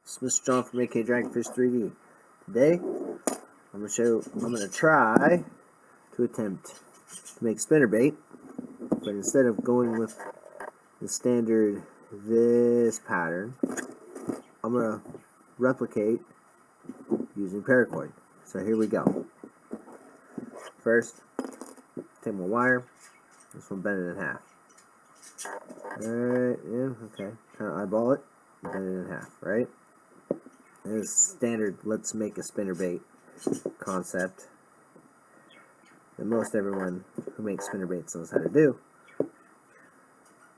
It's Mr. John from AK Dragonfish 3D. Today, I'm going to try to attempt to make spinnerbait, but instead of going with the standard this pattern, I'm going to replicate using paracord. So here we go. First, take my wire. This one bend it in half. Alright, yeah, okay. Kind of eyeball it, bend it in half, right? And this standard let's make a spinnerbait concept that most everyone who makes spinnerbaits knows how to do.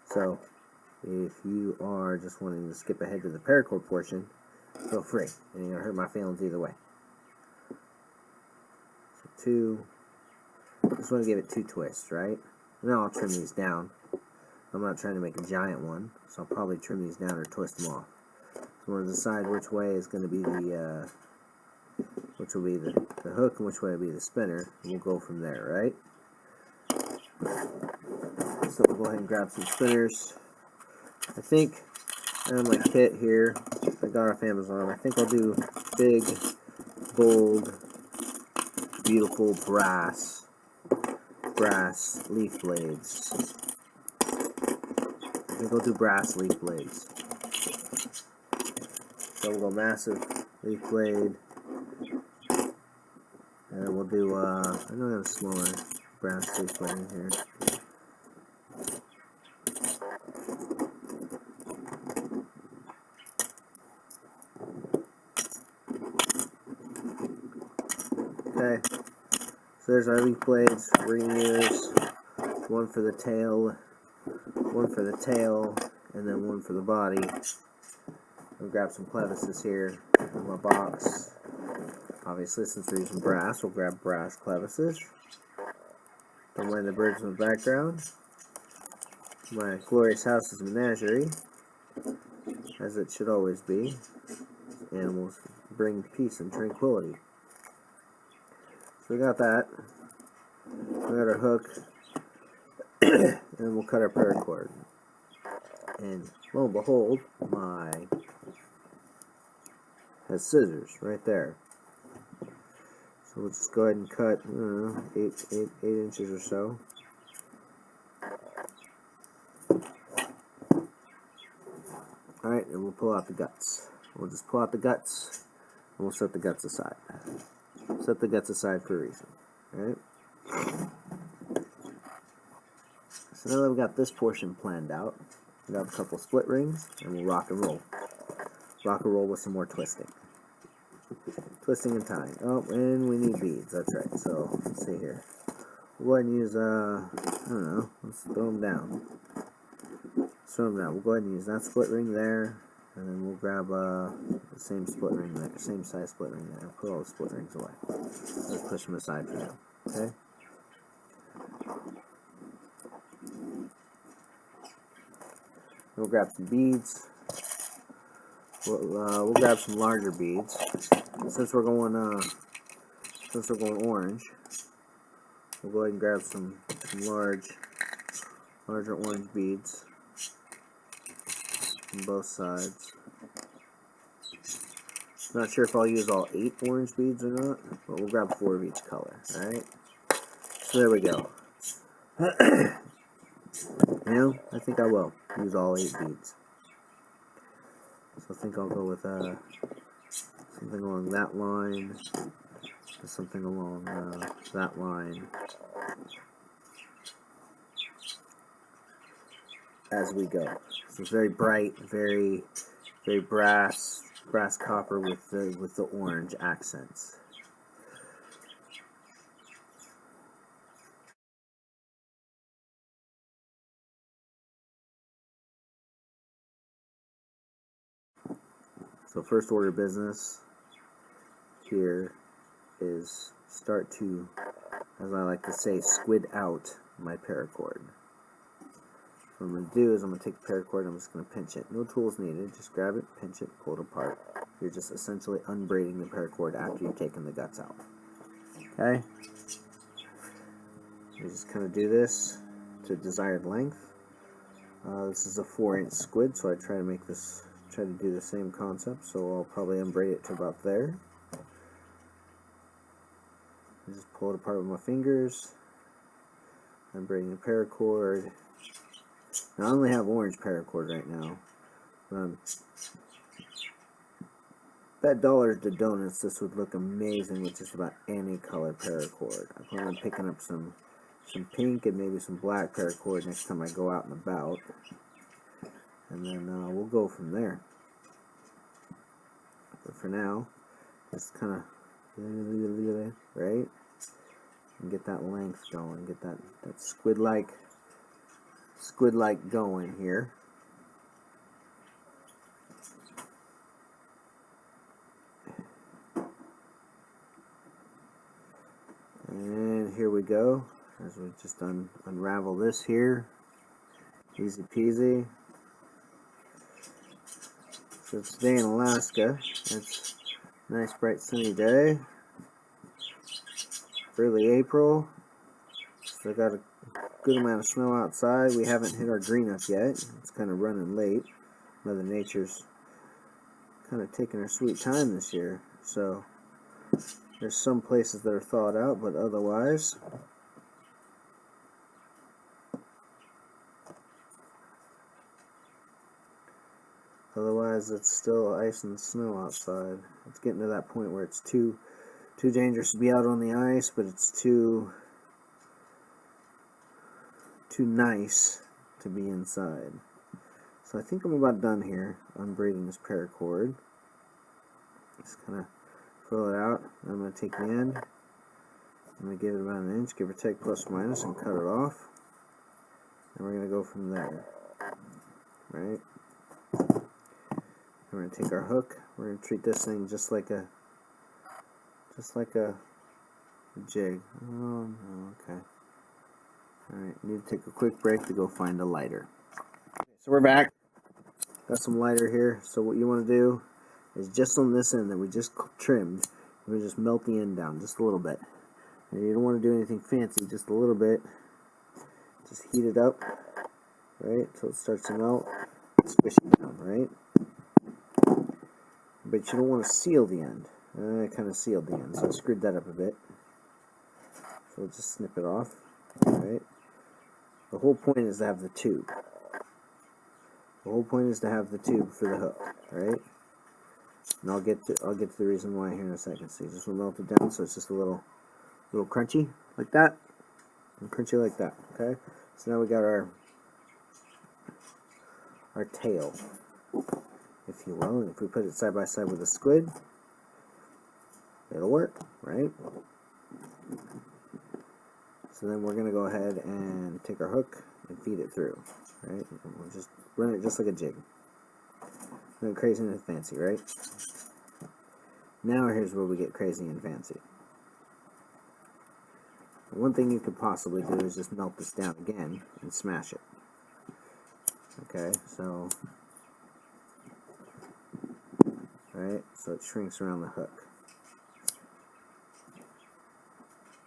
So, if you are just wanting to skip ahead to the paracord portion, feel free. It ain't gonna hurt my feelings either way. So just want to give it 2 twists, right? Now I'll trim these down. I'm not trying to make a giant one, so I'll probably trim these down or twist them off. So I want to decide which way is going to be the, which will be the hook and which way will be the spinner, and we'll go from there, right? So we'll go ahead and grab some spinners. I think I have my kit here. I got off Amazon. I think I'll do big, bold, beautiful brass leaf blades. I think I'll do brass leaf blades. So we'll go massive leaf blade, and we'll do I know I have a smaller brass leaf blade in here. Okay, so there's our leaf blades. We're going to use one for the tail, and then one for the body. I'll grab some clevises here in my box. Obviously, since we're using brass, we'll grab brass clevises. Don't mind the birds in the background. My glorious house is a menagerie, as it should always be. Animals bring peace and tranquility. So we got that. We got our hook, and we'll cut our paracord. And lo and behold, my has scissors right there. So we'll just go ahead and cut, I don't know, 8 inches or so. Alright, and we'll pull out the guts. We'll just pull out the guts, and we'll set the guts aside. Set the guts aside for a reason. Alright? So now that we've got this portion planned out, we got a couple split rings, and we'll rock and roll. Rock and roll with some more twisting. Twisting and tying. Oh, and we need beads, that's right. So, let's see here. We'll go ahead and use, I don't know, let's throw them down. We'll go ahead and use that split ring there, and then we'll grab the same split ring there, same size split ring there. Put all the split rings away. Let's push them aside for now, okay? We'll grab some beads. We'll grab some larger beads. Since we're going orange, we'll go ahead and grab some larger orange beads on both sides. Not sure if I'll use all 8 orange beads or not, but we'll grab 4 of each color. All right. So there we go. Now I think I will use all 8 beads. So I think I'll go with something along that line, something along that line, as we go. So it's very bright, very brass copper with the orange accents. So first order of business here is start to, as I like to say, squid out my paracord. What I'm going to do is I'm going to take the paracord and I'm just going to pinch it. No tools needed, just grab it, pinch it, pull it apart. You're just essentially unbraiding the paracord after you've taken the guts out. Okay? You just kind of do this to desired length. This is a 4-inch squid, so I try to make this try to do the same concept, so I'll probably unbraid it to about there. I just pull it apart with my fingers. I'm braiding a paracord. Now, I only have orange paracord right now. Bet dollars to donuts this would look amazing with just about any color paracord. I plan on picking up some pink and maybe some black paracord next time I go out and about. And then we'll go from there. But for now, just kind of, right? And get that length going, get that squid-like going here. And here we go, as we just unravel this here. Easy peasy. So today in Alaska, it's a nice bright sunny day. Early April. Still got a good amount of snow outside. We haven't hit our green up yet. It's kind of running late. Mother Nature's kind of taking her sweet time this year. So there's some places that are thawed out, but otherwise it's still ice and snow outside. It's getting to that point where it's too dangerous to be out on the ice, but it's too nice to be inside. So I think I'm about done here unbraiding this paracord. Just kind of fill it out. I'm going to take the end. I'm going to give it about an inch, give or take, plus or minus, and cut it off. And we're going to go from there. Right? We're going to take our hook. We're going to treat this thing just like a jig. Oh no, okay. Alright, need to take a quick break to go find a lighter. So we're back. Got some lighter here. So what you want to do is just on this end that we just trimmed, we just melt the end down just a little bit. And you don't want to do anything fancy, just a little bit. Just heat it up, right, until it starts to melt. Squish it down, right? But you don't want to seal the end. I kind of sealed the end, so I screwed that up a bit. So we'll just snip it off, right? The whole point is to have the tube. The whole point is to have the tube for the hook, right? And I'll get to the reason why here in a second. So you just will melt it down, so it's just a little crunchy like that, and crunchy like that. Okay. So now we got our tail, if you will. And if we put it side by side with a squid, it'll work, right? So then we're going to go ahead and take our hook and feed it through, right? And we'll just run it just like a jig. Nothing crazy and fancy, right? Now here's where we get crazy and fancy. One thing you could possibly do is just melt this down again and smash it. Okay, so, right, so it shrinks around the hook.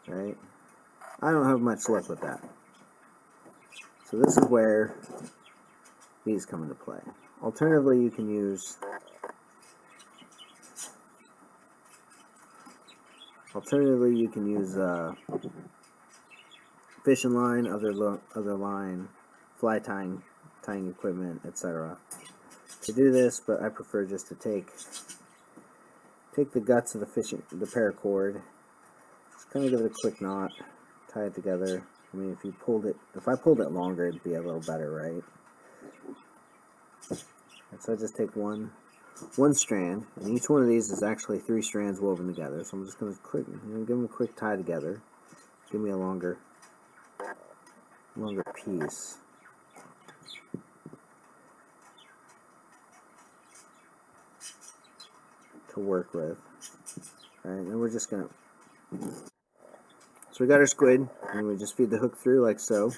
Right? I don't have much luck with that. So this is where these come into play. Alternatively, you can use fishing line, other line, fly tying equipment, etc. to do this, but I prefer just to take the guts of the paracord, just kind of give it a quick knot, tie it together. I mean, if I pulled it longer, it'd be a little better, right? And so I just take one strand, and each one of these is actually 3 strands woven together. So I'm just going to give them a quick tie together. Give me a longer piece. To work with. Alright, and we're just going to... So we got our squid, and we just feed the hook through like so.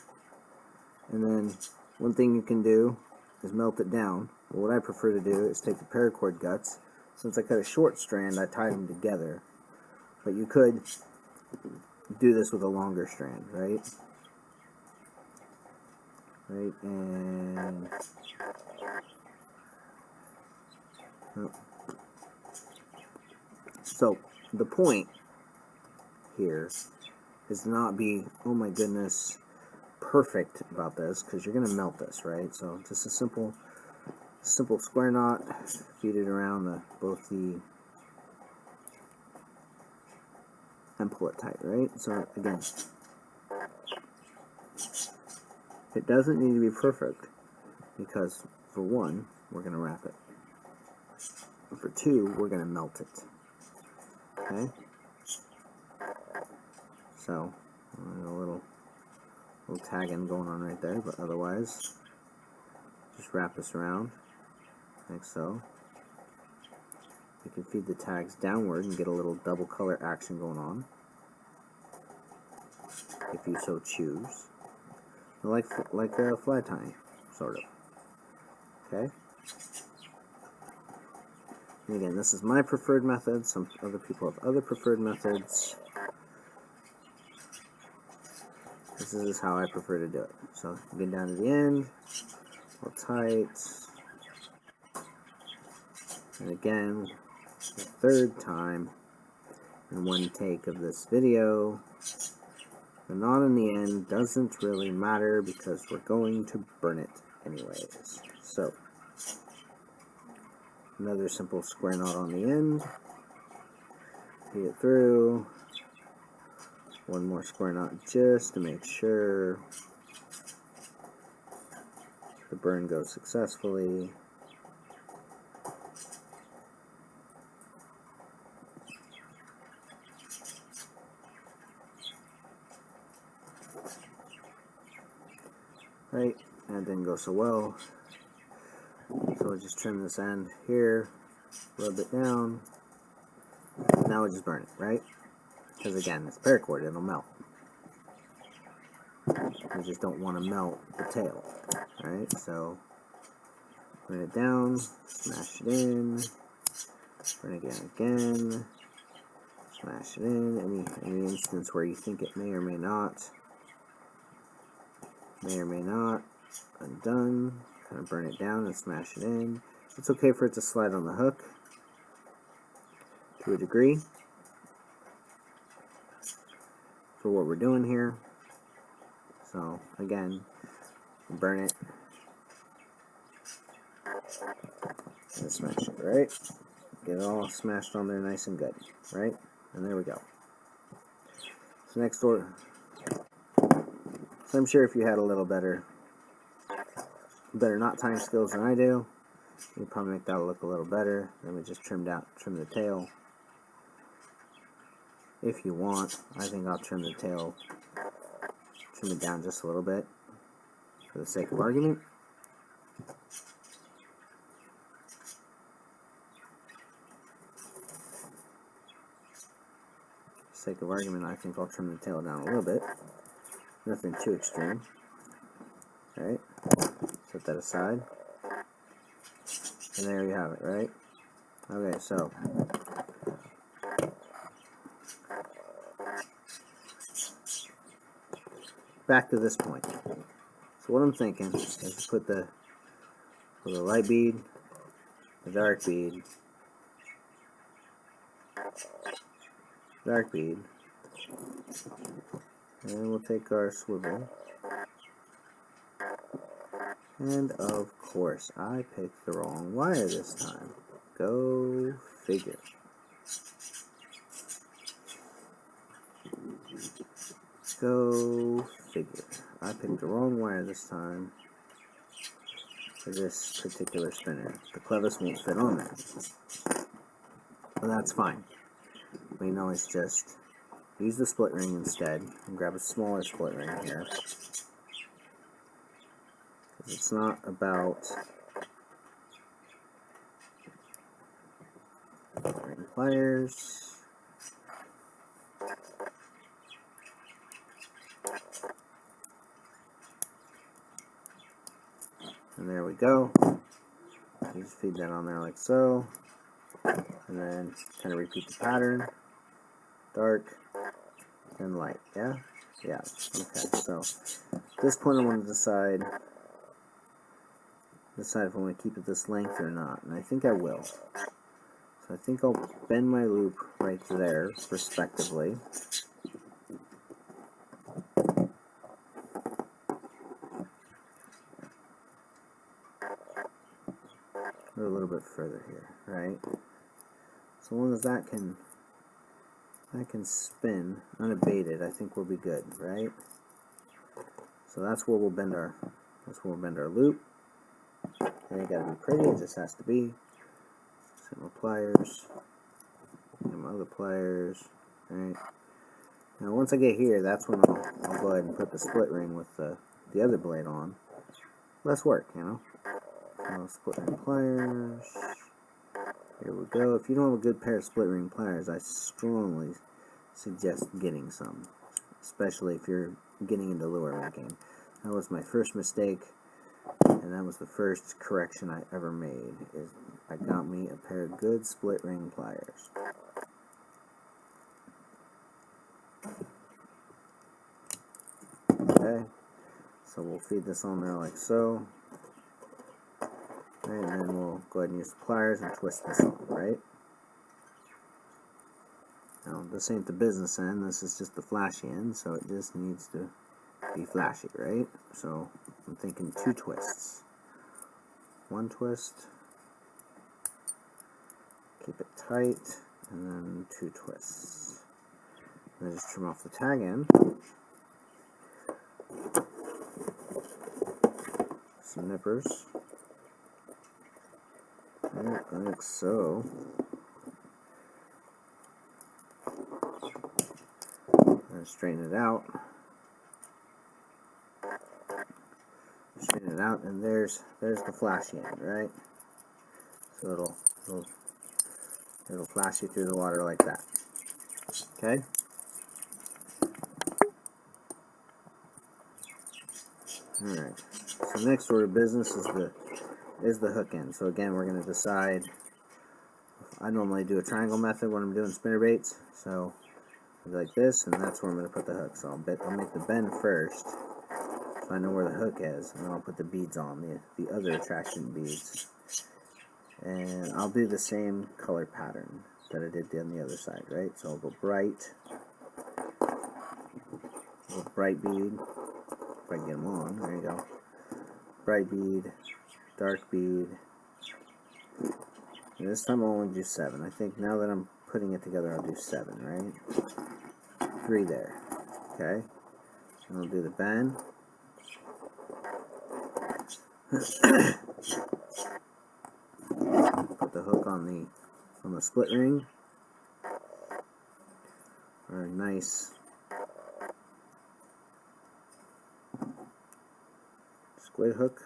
And then one thing you can do is melt it down. But what I prefer to do is take the paracord guts. Since I cut a short strand, I tied them together. But you could do this with a longer strand, right? Right, and So the point here is to not be, oh my goodness, perfect about this, because you're going to melt this, right? So just a simple square knot, feed it around both the, and pull it tight, right? So again, it doesn't need to be perfect, because for one, we're going to wrap it. And for two, we're going to melt it. Okay? So, a little tagging going on right there, but otherwise, just wrap this around, like so. You can feed the tags downward and get a little double color action going on, if you so choose. Like a fly tying, sort of. Okay? And again, this is my preferred method. Some other people have other preferred methods. This is how I prefer to do it. So, get down to the end, pull tight, and again, the third time in one take of this video. The knot in the end doesn't really matter because we're going to burn it anyways. So, another simple square knot on the end, feed it through, one more square knot just to make sure the burn goes successfully. Right, that didn't go so well, so we'll just trim this end here, rub it down. Now we'll just burn it, right? Because again, it's paracord, it'll melt. You just don't want to melt the tail, right? So, burn it down, smash it in, burn it again, smash it in. Any instance where you think it may or may not, undone, kind of burn it down and smash it in. It's okay for it to slide on the hook to a degree for what we're doing here. So again, burn it and smash it, right? Get it all smashed on there nice and good, right? And there we go. So next door, so I'm sure if you had a little better knot tying skills than I do, you'd probably make that look a little better. Then we just trim the tail. If you want, I think I'll trim the tail, trim it down just a little bit for the sake of argument. For the sake of argument, I think I'll trim the tail down a little bit. Nothing too extreme. Alright, set that aside. And there you have it, right? Okay, so back to this point. So what I'm thinking is to put the light bead, the dark bead, and we'll take our swivel. And of course, I picked the wrong wire this time. Go figure. Go figure. I picked the wrong wire this time for this particular spinner. The clevis won't fit on there. But that's fine. We can always just use the split ring instead and grab a smaller split ring here. It's not about pliers. And there we go. You just feed that on there like so. And then kind of repeat the pattern. Dark, then light. Yeah? Yeah. Okay, so at this point I want to decide decide if I want to keep it this length or not, and I think I will. So I think I'll bend my loop right there, respectively. Or a little bit further here, right? So long as that can spin unabated, I think we'll be good, right? So that's where we'll bend our loop. It ain't gotta be pretty, it just has to be. Set my pliers, and my other pliers, right? Now once I get here, that's when I'll go ahead and put the split ring with the other blade on. Less work, you know. Split ring pliers. Here we go. If you don't have a good pair of split ring pliers, I strongly suggest getting some, especially if you're getting into lure making. That was my first mistake, and that was the first correction I ever made, is I got me a pair of good split ring pliers. Okay, so we'll feed this on there like so, and then we'll go ahead and use the pliers and twist this on, right? Now, this ain't the business end, this is just the flashy end, so it just needs to be flashy, right? So, I'm thinking 2 twists. 1 twist, keep it tight, and then 2 twists. Then just trim off the tag end. Some nippers. Right, like so. And straighten it out. Straighten it out, and there's the flashy end, right? So it'll flash you through the water like that. Okay. All right. So next order of business is the hook end. So again, we're going to decide. I normally do a triangle method when I'm doing spinnerbaits. So like this, and that's where I'm going to put the hook. So I'll make the bend first, so I know where the hook is, and then I'll put the beads on, the other attraction beads. And I'll do the same color pattern that I did on the other side, right? So I'll go bright, bright bead, if I can get them on, there you go. Bright bead, dark bead. And this time I'll only do 7. I think now that I'm putting it together, I'll do 7, right? 3 there, okay? And I'll do the bend. Put the hook on the split ring, or a nice squid hook.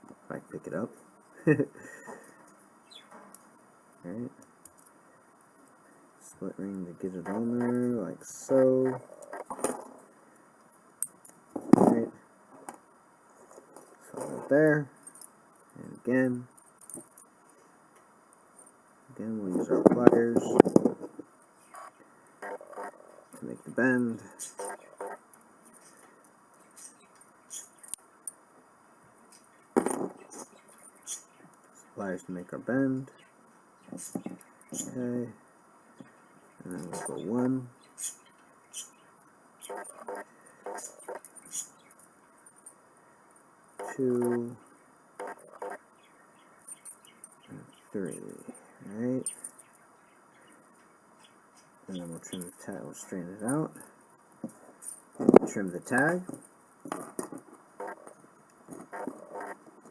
If I can pick it up. Alright. Split ring to get it on there, like so. Alright. So right there. And again we'll use our pliers to make the bend. Pliers to make our bend. Okay. And then we'll go 1, 2, and 3. Alright. And then we'll trim the tag, we'll straighten it out. Trim the tag.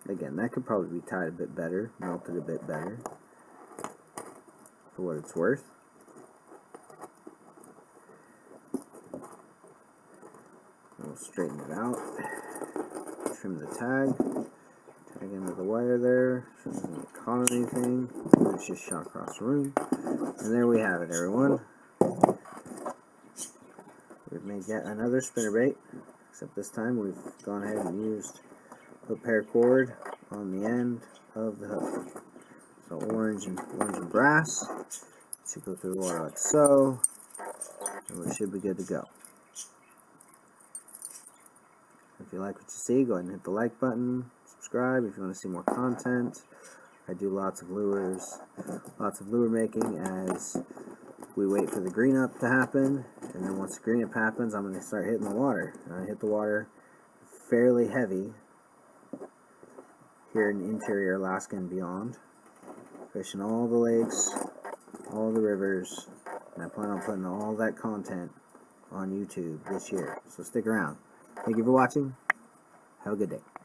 Again, that could probably be tied a bit better, melted a bit better, for what it's worth. We'll straighten it out. Trim the tag. Tag into the wire there, so it doesn't get caught on anything. It's just shot across the room. And there we have it, everyone. We've made yet another spinnerbait, except this time we've gone ahead and used the paracord on the end of the hook. So orange and brass. Should go through the water like so, and we should be good to go. If you like what you see, go ahead and hit the like button. Subscribe if you want to see more content. I do lots of lures, lots of lure making as we wait for the green up to happen. And then once the green up happens, I'm going to start hitting the water. I hit the water fairly heavy here in interior Alaska and beyond. Fishing all the lakes, all the rivers, and I plan on putting all that content on YouTube this year. So stick around. Thank you for watching. Have a good day.